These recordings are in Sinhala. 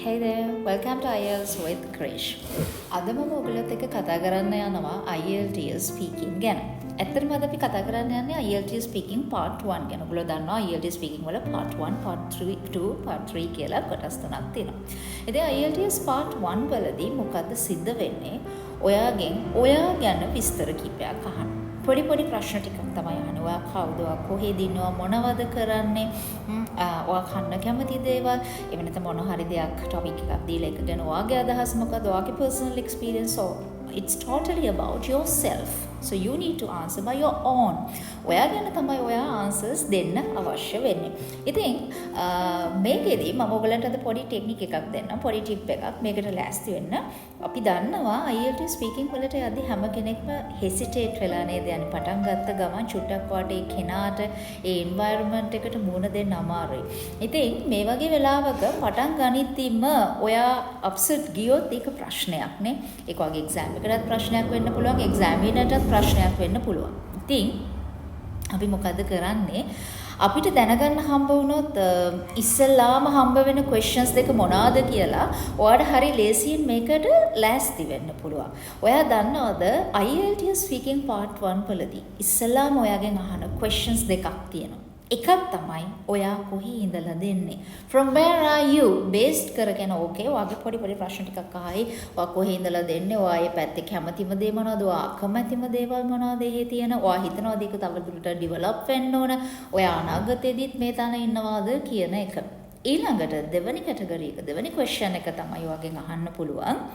Hey there, welcome to IELTS with Krish. අද මම ඔයගොල්ලොත් එක්ක කතා කරන්න යනවා IELTS speaking ගැන. ඇත්තටම අද අපි කතා කරන්න යන්නේ IELTS speaking part 1 ගැන. ඔයගොල්ලෝ දන්නවා IELTS speaking වල part 1, part 3, 2, part 3 කියලා කොටස් තුනක් තියෙනවා. ඉතින් IELTS part 1 වලදී මොකද්ද සිද්ධ වෙන්නේ? ඔයා ගැන විස්තර කිහිපයක් අහන්න. පොඩි ප්‍රශ්න ටිකක් තමයි අහන්නේ. ඔයා කවුද? ඔයා කොහෙද ඉන්නවා? මොනවද කරන්නේ? ඔයා කන්න කැමති දේවල්, එහෙම නැත්නම් මොන හරි දෙයක් ටොපික් එකක් දීලා එක ගැන ඔයාගේ අදහස් මොකද? ඔයාගේ personal experience. So it's totally about yourself. So you need to answer by your own. ඔයා ගැන තමයි ඔයා answers දෙන්න අවශ්‍ය වෙන්නේ. ඉතින් මේකෙදි මම ඔයගලන්ට අද පොඩි ටෙක්නික් එකක් දෙන්නම්. පොඩි ටිප් එකක්. මේකට ලෑස්ති වෙන්න. අපි දන්නවා IELTS speaking වලට යද්දි හැම කෙනෙක්ම hesitate වෙලා නේද යන්නේ. පටන් ගත්ත ගමන් චුට්ටක් වාට ඒ කෙනාට ඒ environment එකට මුහුණ දෙන්න අමාරුයි. ඉතින් මේ වගේ වෙලාවක පටන් ගනිද්දිම ඔයා upset ගියොත් ඒක ප්‍රශ්නයක් නේ. ඒක වගේ exam එකකටත් ප්‍රශ්නයක් වෙන්න පුළුවන්. examinatටත් ප්‍රශ්නයක් වෙන්න පුළුවන්. ඉතින් අපි මොකද කරන්නේ? අපිට දැනගන්න හම්බ වුණොත් ඉස්සෙල්ලාම හම්බ වෙන questions දෙක මොනවාද කියලා ඔයාලට හරි ලේසියෙන් මේකට ලෑස්ති වෙන්න පුළුවන්. ඔයා දන්නවද IELTS speaking part 1 වලදී ඉස්සෙල්ලාම ඔයාගෙන් අහන questions දෙකක් තියෙනවා. එකක් තමයි ඔයා කොහේ ඉඳලා දෙන්නේ? From where are you? based කරගෙන okay ඔයාගේ පොඩි ප්‍රශ්න ටිකක් අහයි. ඔයා කොහේ ඉඳලා දෙන්නේ? ඔයා ඒ පැත්තේ කැමතිම දේ මොනවද? ඔයා අකමැතිම දේවල් මොනවද එහෙ තියෙන? ඔයා හිතනවාද ඒක තව දුරට ඩෙවලොප් වෙන්න ඕන? ඔයා අනාගතේදීත් මේ තැන ඉන්නවාද කියන එක. ඊළඟට දෙවෙනි කැටගරි එක, දෙවෙනි question එක තමයි ඔයාගෙන් අහන්න පුළුවන්.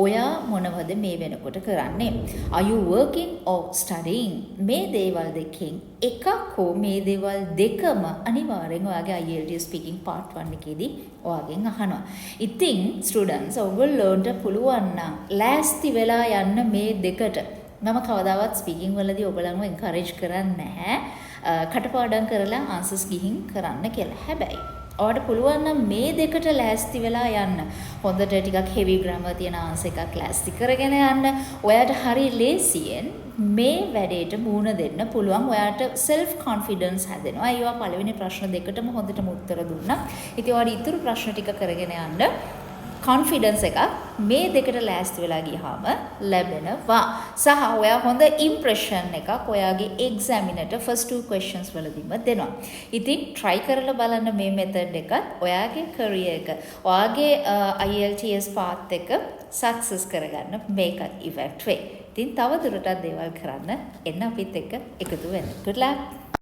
ඔයා මොනවද මේ වෙනකොට කරන්නේ? Are you working or studying? මේ දේවල් දෙකෙන් එකක් හෝ මේ දේවල් දෙකම අනිවාර්යෙන් ඔයාගේ IELTS speaking part 1 එකේදී ඔයාගෙන් අහනවා. ඉතින් students ඔයගොල්ලෝන්ට පුළුවන් නම් ලෑස්ති වෙලා යන්න මේ දෙකට. මම කවදාවත් speaking වලදී ඔයගොල්ලන්ව encourage කරන්නේ නැහැ. කටපාඩම් කරලා answers ගිහින් කරන්න කියලා. හැබැයි ඔයාලට පුළුවන් නම් මේ දෙකට ලෑස්ති වෙලා යන්න. හොඳට ටිකක් heavy grammar තියෙන answer එකක් ලෑස්ති කරගෙන යන්න. ඔයාට හරි ලේසියෙන් මේ වැඩේට මුහුණ දෙන්න පුළුවන්. ඔයාට self confidence හැදෙනවා. ඒවා පළවෙනි ප්‍රශ්න දෙකටම හොඳටම උත්තර දුන්නා. ඉතින් ඔයාලා ඊතුරු ප්‍රශ්න ටික කරගෙන යන්න confidence එකක් මේ දෙකට ලෑස්ති වෙලා ගියාම ලැබෙනවා. සහ ඔයා හොඳ impression එකක් ඔයාගේ examinate first two questions වලදීම දෙනවා. ඉතින් try කරලා බලන්න මේ method එකත් ඔයාගේ career එක, ඔයාගේ IELTS path එක success කරගන්න මේකත් effect වෙයි. ඉතින් තව දුරටත් දේවල් කරන්න එන්න අපිත් එක්ක එකතු වෙන්න. Good luck.